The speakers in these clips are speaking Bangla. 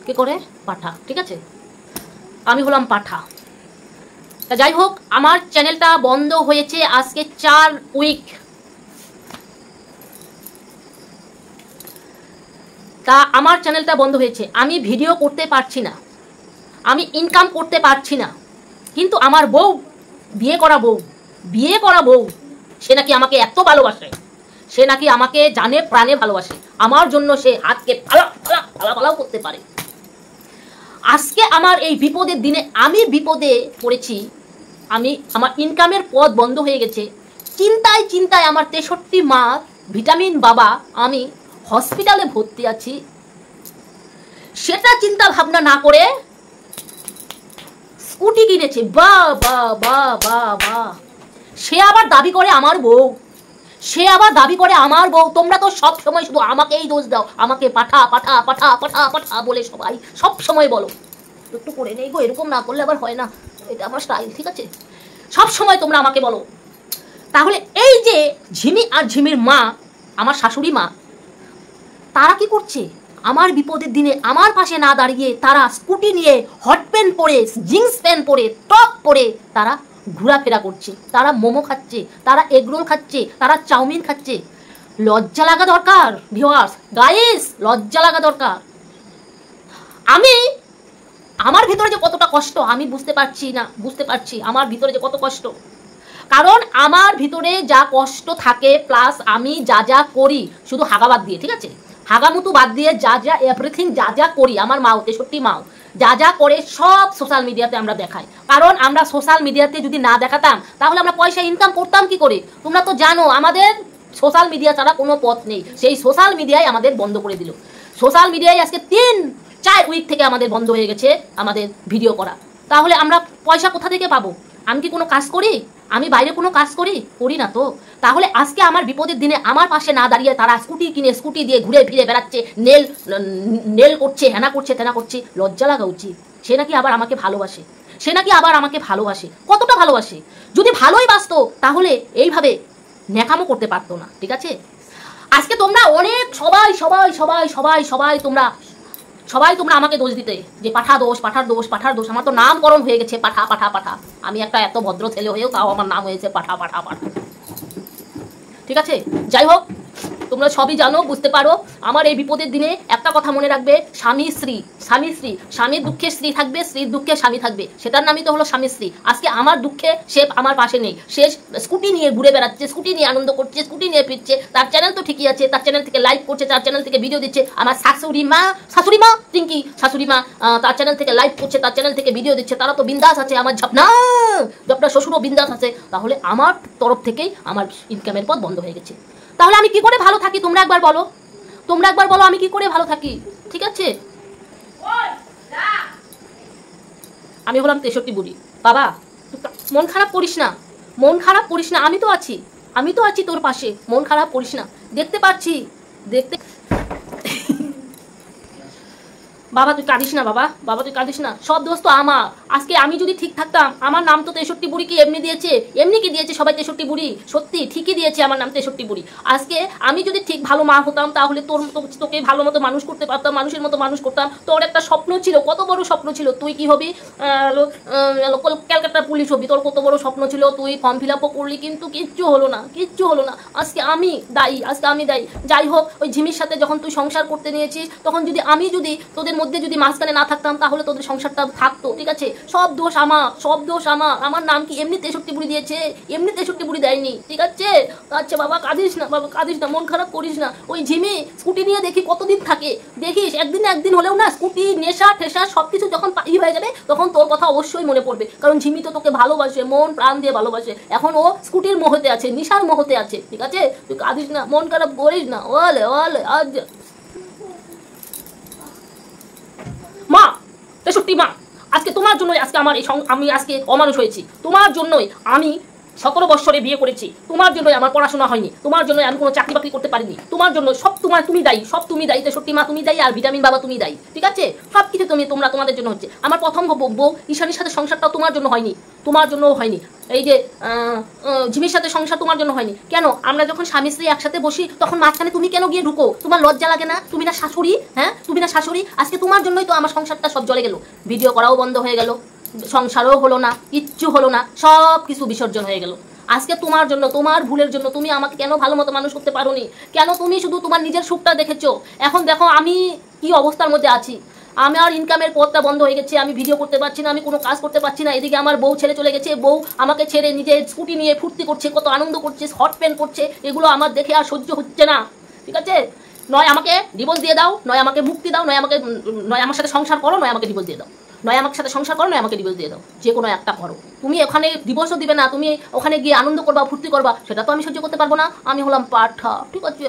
কে করে? পাঠা। ঠিক আছে, আমি হলাম পাঠা। তা যাই হোক, আমার চ্যানেলটা বন্ধ হয়েছে আজকে 4 উইক। তা আমার চ্যানেলটা বন্ধ হয়েছে, আমি ভিডিও করতে পারছি না, আমি ইনকাম করতে পারছি না। কিন্তু আমার বউ, বিয়ে করা বউ, সে নাকি আমাকে এত ভালোবাসে, সে নাকি আমাকে জানে প্রাণে ভালোবাসে, আমার জন্য সে হাতকে ফালাও করতে পারে। আজকে আমার এই বিপদের দিনে আমি বিপদে পড়েছি, আমার ইনকামের পথ বন্ধ হয়ে গেছে। চিন্তায় আমার 63 মাস ভিটামিন বাবা, আমি হসপিটালে ভর্তি আছি। সেটা চিন্তা ভাবনা না করে স্কুটি কিনেছে। বাহ বাহ বাহ বাহ বাহ। সে আবার দাবি করে আমার বউ, তোমরা তো সব সময় শুধু আমাকেই দোষ দাও, আমাকে পাঠা পাঠা পাঠা পাঠা পাঠা বলে সবাই সব সময় বলো। একটু করে নেই গো, এরকম না করলে আবার হয় না, এটা আমার স্টাইল। ঠিক আছে, সব সময় তোমরা আমাকে বলো। তাহলে এই যে ঝিমি আর ঝিমির মা, আমার শাশুড়ি মা, তারা কি করছে? আমার বিপদের দিনে আমার পাশে না দাঁড়িয়ে তারা স্কুটি নিয়ে, হট প্যান্ট পরে, জিন্স প্যান্ট পরে, টপ পরে তারা ঘোরাফেরা করছে, তারা মোমো খাচ্ছে, তারা এগরোল খাচ্ছে, তারা চাউমিন খাচ্ছে। লজ্জা লাগা দরকার ভিউয়ার্স, গাইস, লজ্জা লাগা দরকার। আমার ভিতরে যে কতটা কষ্ট আমি বুঝতে পারছি আমার ভিতরে যে কত কষ্ট। কারণ আমার ভিতরে যা কষ্ট থাকে, প্লাস আমি যা করি, শুধু হাগাবাদ দিয়ে, ঠিক আছে, হাগামুতু বাদ দিয়ে যা এভরিথিং যা করি, আমার মা 63 মাও যা করে সব সোশ্যাল মিডিয়াতে আমরা দেখাই। কারণ আমরা সোশ্যাল মিডিয়াতে যদি না দেখাতাম তাহলে আমরা পয়সা ইনকাম করতাম কি করে? তোমরা তো জানো আমাদের সোশ্যাল মিডিয়া ছাড়া কোনো পথ নেই। সেই সোশ্যাল মিডিয়ায় আমাদের বন্ধ করে দিল। সোশ্যাল মিডিয়ায় আজকে 3-4 উইক থেকে আমাদের বন্ধ হয়ে গেছে আমাদের ভিডিও করা। তাহলে আমরা পয়সা কোথা থেকে পাবো? আমি কি কোনো কাজ করি? আমি বাইরে কোনো কাজ করি না তো। তাহলে আজকে আমার বিপদের দিনে আমার পাশে না দাঁড়িয়ে তারা স্কুটি কিনে, স্কুটি দিয়ে ঘুরে ফিরে বেড়াচ্ছে, নেল করছে, হেনা করছে, তেনা করছে। লজ্জা লাগা উচিত। সে নাকি আবার আমাকে ভালোবাসে। কতটা ভালোবাসে? যদি ভালোই বাসতো তাহলে এইভাবে ন্যাকামো করতে পারতো না। ঠিক আছে, আজকে তোমরা অনেক সবাই তোমরা আমাকে দোষ দিতে, যে পাঠার দোষ। আমার তো নামকরণ হয়ে গেছে পাঠা। আমি একটা এত ভদ্র ছেলে হয়েও তাও আমার নাম হয়েছে পাঠা। ঠিক আছে, যাই হোক, তোমরা সবই জানো, বুঝতে পারো। আমার এই বিপদের দিনে একটা কথা মনে রাখবে, স্বামীর দুঃখে স্ত্রী থাকবে, স্ত্রীর দুঃখে স্বামী থাকবে। সেটার নামই তো হলো স্বামী স্ত্রী। আজকে আমার দুঃখে সে আমার পাশে নেই, সে স্কুটি নিয়ে ঘুরে বেড়াচ্ছে, স্কুটি নিয়ে আনন্দ করছে, স্কুটি নিয়ে ফিরছে। তার চ্যানেল তো ঠিকই আছে, তার চ্যানেল থেকে লাইভ করছে, তার চ্যানেল থেকে ভিডিও দিচ্ছে। আমার শাশুড়ি মা টিঙ্কি শাশুড়ি মা তার চ্যানেল থেকে লাইভ করছে, তার চ্যানেল থেকে ভিডিও দিচ্ছে। তারা তো বিন্দাস আছে, আমার ঝাপনা শ্বশুরও বিন্দাস আছে। তাহলে আমার তরফ থেকেই আমার ইনকামের পথ বন্ধ হয়ে গেছে। তাহলে আমি কি করে ভালো থাকি? তোমরা একবার বলো আমি কি করে ভালো থাকি? ঠিক আছে, আমি হলাম 63 বুড়ি। বাবা, মন খারাপ করিস না, আমি তো আছি তোর পাশে। মন খারাপ করিস না, দেখতে পাচ্ছি। বাবা তুই কাঁদিস না, সব দোষ তো আমার। আজকে আমি যদি ঠিক থাকতাম, আমার নাম তো 63 বুড়ি কি এমনি কি দিয়েছে সবাই 63 বুড়ি? সত্যি ঠিকই দিয়েছে আমার নাম 63 বুড়ি। আজকে আমি যদি ঠিক ভালো মা হতাম তাহলে তোকে ভালো মতো মানুষ করতে পারতাম, মানুষের মতো মানুষ করতাম। তোর একটা স্বপ্ন ছিল, কত বড় স্বপ্ন ছিল, তুই কি হবি? ক্যালকাটা পুলিশ হবি। তোর কত বড় স্বপ্ন ছিল, তুই ফর্ম ফিল আপও করলি, কিন্তু কিচ্ছু হলো না। আজকে আমি দায়ী। যাই হোক, ওই ঝিমির সাথে যখন তুই সংসার করতে নিয়েছিস, তখন যদি তোদের মধ্যে যদি মাঝখানে না থাকতাম তাহলে তোদের সংসারটা থাকতো। ঠিক আছে, সব দোষ আমার নাম কি এমনি 63 বুড়ি দিয়েছে, এমনি 63 বুড়ি দেয়নি। ঠিক আছে, আচ্ছা বাবা কাঁদিস না, মন খারাপ করিস না। ওই ঝিমি স্কুটি নিয়ে দেখি কতদিন থাকে, দেখিস একদিন হলেও না স্কুটি নেশা ঠেসা সবকিছু যখন হয়ে যাবে তখন তোর কথা অবশ্যই মনে পড়বে। কারণ ঝিমি তো তোকে ভালোবাসে, মন প্রাণ দিয়ে ভালোবাসে। এখন ও স্কুটির মোহতে আছে, নিশার মোহতে আছে। ঠিক আছে, তুই কাঁদিস না, মন খারাপ করিস না। ওলে আজ মা 63 মা, আজকে তোমার জন্যই আমি আজকে অমানুষ হয়েছি। তোমার জন্যই আমি 17 বছরে বিয়ে করেছি, তোমার জন্যই আমার পড়াশোনা হয়নি, তোমার জন্যই আমি কোনো চাকরি বাকরি করতে পারিনি, তোমার জন্য সব তুমি দায়ী। 63 মা তুমি দায়ী, আর ভিটামিন বাবা তুমি দায়ী। ঠিক আছে, সব কিছু তোমাদের জন্য হচ্ছে। আমার প্রথম বউ ঈশানীর সাথে সংসারটাও তোমার জন্য হয়নি। তোমার জন্যও হয়নি। এই যে ঝিমির সাথে সংসার তোমার জন্য হয়নি কেন? আমরা যখন স্বামী স্ত্রী একসাথে বসি তখন মাঝখানে তুমি কেন গিয়ে ঢুকো? তোমার লজ্জা লাগে না? তুমি না শাশুড়ি? হ্যাঁ, তুমি না শাশুড়ি? আজকে তোমার জন্যই তো আমার সংসারটা সব জ্বলে গেল, ভিডিও করাও বন্ধ হয়ে গেল, সংসারও হলো না, কিচ্ছু হলো না, সব কিছু বিসর্জন হয়ে গেল। আজকে তোমার জন্য, তোমার ভুলের জন্য। তুমি আমাকে কেন ভালো মতো মানুষ করতে পারোনি? কেন তুমি শুধু তোমার নিজের সুখটা দেখেছো? এখন দেখো আমি কি অবস্থার মধ্যে আছি। আমার ইনকামের পথটা বন্ধ হয়ে গেছে, আমি ভিডিও করতে পারছি না, আমি কোনো কাজ করতে পারছি না। এদিকে আমার বউ ছেড়ে চলে গেছে, বউ আমাকে ছেড়ে নিজের স্কুটি নিয়ে ফুর্তি করছে, কত আনন্দ করছে, হট প্যান্ট করছে, এগুলো আমার দেখে আর সহ্য হচ্ছে না। ঠিক আছে, নয় আমাকে ডিভোর্স দিয়ে দাও, নয় আমাকে মুক্তি দাও, নয় আমার সাথে সংসার করো, নয় আমাকে ডিভোর্স দিয়ে দাও। নয় আমার সাথে সংসার করো, নয় আমাকে ডিভোর্স দিয়ে দাও, যে কোনো একটা করো। তুমি ওখানে ডিভোর্সও দিবে না, তুমি ওখানে গিয়ে আনন্দ করবা, ফুর্তি করবা, সেটা তো আমি সহ্য করতে পারবো না। আমি হলাম পাঠা। ঠিক আছে,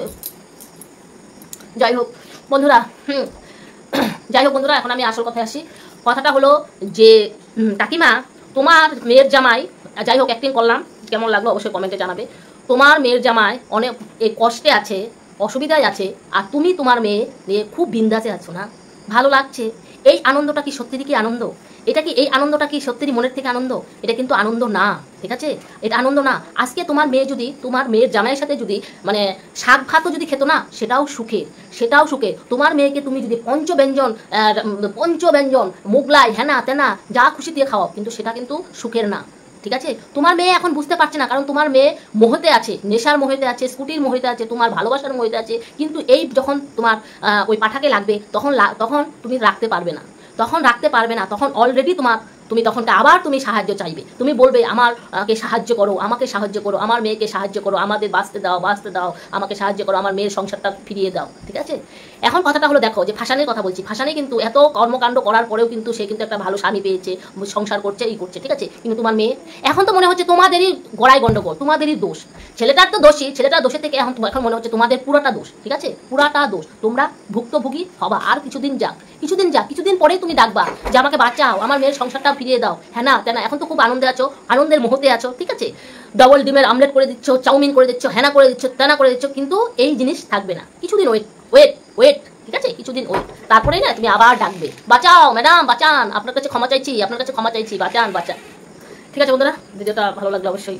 যাই হোক বন্ধুরা, যাই হোক বন্ধুরা, এখন আমি আসল কথায় আসি। কথাটা হলো যে কাকিমা, তোমার মেয়ের জামাই, যাই হোক অ্যাক্টিং করলাম, কেমন লাগলো অবশ্যই কমেন্টে জানাবে। তোমার মেয়ের জামাই অনেক এই কষ্টে আছে, অসুবিধায় আছে, আর তুমি তোমার মেয়ে নিয়ে খুব বিন্দাসে আছো না? ভালো লাগছে। এই আনন্দটা কি সত্যিই কি আনন্দ? এটা কি, এই আনন্দটা কি সত্যিই মনের থেকে আনন্দ? এটা কিন্তু আনন্দ না। ঠিক আছে, এটা আনন্দ না। আজকে তোমার মেয়ে যদি তোমার মেয়ের জামাইয়ের সাথে যদি মানে শাক ভাতও যদি খেতো না, সেটাও সুখে, সেটাও সুখে। তোমার মেয়েকে তুমি যদি পঞ্চব্যঞ্জন মোগলাই হেনা তেনা যা খুশি দিয়ে খাওয়াও, কিন্তু সেটা কিন্তু সুখের না। ঠিক আছে, তোমার মেয়ে এখন বুঝতে পারছে না, কারণ তোমার মেয়ে মোহতে আছে, নেশার মোহেতে আছে, স্কুটির মোহেতে আছে, তোমার ভালোবাসার মোহেতে আছে। কিন্তু এই যখন তোমার ওই পাঠাকে লাগবে, তখন তুমি রাখতে পারবে না, তখন অলরেডি তুমি তখন আবার তুমি সাহায্য চাইবে। তুমি বলবে আমাকে সাহায্য করো, আমাকে সাহায্য করো, আমার মেয়েকে সাহায্য করো, আমাদের বাঁচতে দাও, আমাকে সাহায্য করো, আমার মেয়ের সংসারটা ফিরিয়ে দাও। ঠিক আছে, এখন কথাটা হলো, দেখো যে ফাঁসানির কথা বলছি, ফাঁসানি কিন্তু এত কর্মকাণ্ড করার পরেও কিন্তু সে কিন্তু একটা ভালো স্বামী পেয়েছে, সংসার করছে, করছে। ঠিক আছে, কিন্তু তোমার মেয়ে এখন তো মনে হচ্ছে তোমাদেরই গড়াই গন্ডগোল, তোমাদেরই দোষ। ছেলেটার তো দোষী, ছেলেটার দোষের থেকে এখন মনে হচ্ছে তোমাদের পুরোটা দোষ। ঠিক আছে, পুরাটা দোষ, তোমরা ভুক্তভোগী হবা। আর কিছুদিন যাক, কিছুদিন পরেই তুমি ডাকবা যে আমাকে বাঁচাও, আমার মেয়ের সংসারটা ফিরিয়ে দাও। হ্যাঁ না তেনা, এখন তো খুব আনন্দে আছো, আনন্দের মুহূর্তে আছো। ঠিক আছে, ডবল ডিমের আমলেট করে দিচ্ছ, চাউমিন করে দিচ্ছ, হেনা করে দিচ্ছ, তেনা করে দিচ্ছ, কিন্তু এই জিনিস থাকবে না। কিছুদিন ওয়েট। ঠিক আছে, কিছুদিন ওয়েট, তারপরেই না তুমি আবার ডাকবে, বাঁচাও ম্যাডাম, বাঁচান, আপনার কাছে ক্ষমা চাইছি, বাঁচান। ঠিক আছে বন্ধুরা, ভিডিওটা ভালো লাগলো অবশ্যই